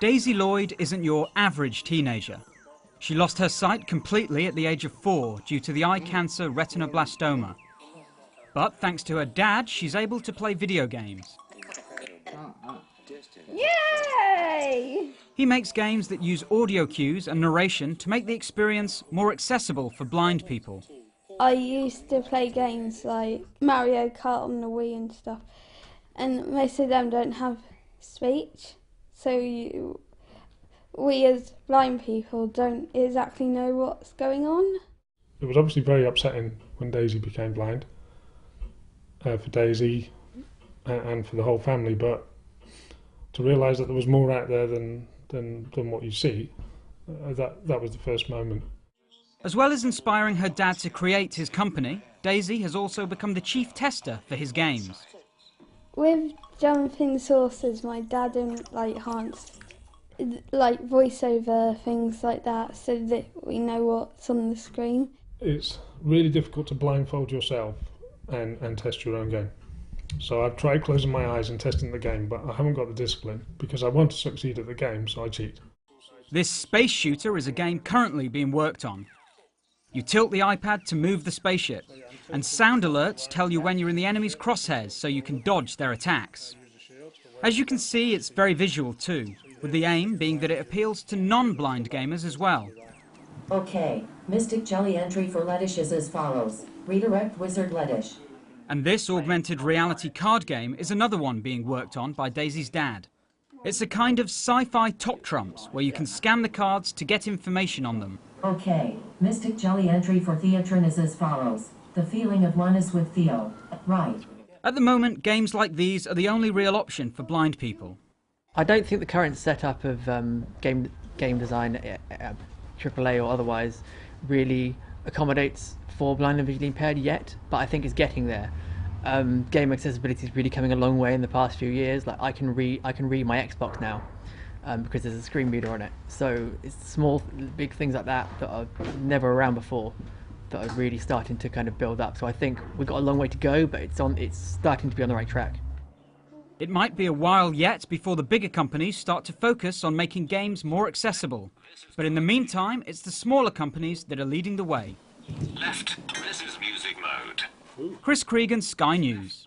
Daisy Lloyd isn't your average teenager. She lost her sight completely at the age of 4 due to the eye cancer retinoblastoma. But thanks to her dad, she's able to play video games. Yay! He makes games that use audio cues and narration to make the experience more accessible for blind people. I used to play games like Mario Kart on the Wii and stuff, and most of them don't have speech, so we as blind people don't exactly know what's going on. It was obviously very upsetting when Daisy became blind, for Daisy and for the whole family, but to realise that there was more out there than what you see, that was the first moment. As well as inspiring her dad to create his company, Daisy has also become the chief tester for his games. With jumping saucers, my dad enhanced voiceover things like that so that we know what's on the screen. It's really difficult to blindfold yourself and test your own game. So I've tried closing my eyes and testing the game, but I haven't got the discipline because I want to succeed at the game, so I cheat. This space shooter is a game currently being worked on. You tilt the iPad to move the spaceship, and sound alerts tell you when you're in the enemy's crosshairs so you can dodge their attacks. As you can see, it's very visual too, with the aim being that it appeals to non-blind gamers as well. Okay, Mystic Jelly entry for Lettish is as follows. Redirect Wizard Lettish. And this augmented reality card game is another one being worked on by Daisy's dad. It's a kind of sci-fi top trumps where you can scan the cards to get information on them. Okay, Mystic Jelly entry for Theatron is as follows. The feeling of oneness with Theo. Right. At the moment, games like these are the only real option for blind people. I don't think the current setup of game design, AAA or otherwise, really accommodates for blind and visually impaired yet, but I think it's getting there. Game accessibility is really coming a long way in the past few years. Like I can read my Xbox now because there's a screen reader on it. So it's small, big things like that that are never around before that are really starting to kind of build up. So I think we've got a long way to go, but it's starting to be on the right track. It might be a while yet before the bigger companies start to focus on making games more accessible. But in the meantime, it's the smaller companies that are leading the way. Left, this is music mode. Chris Cregan, Sky News.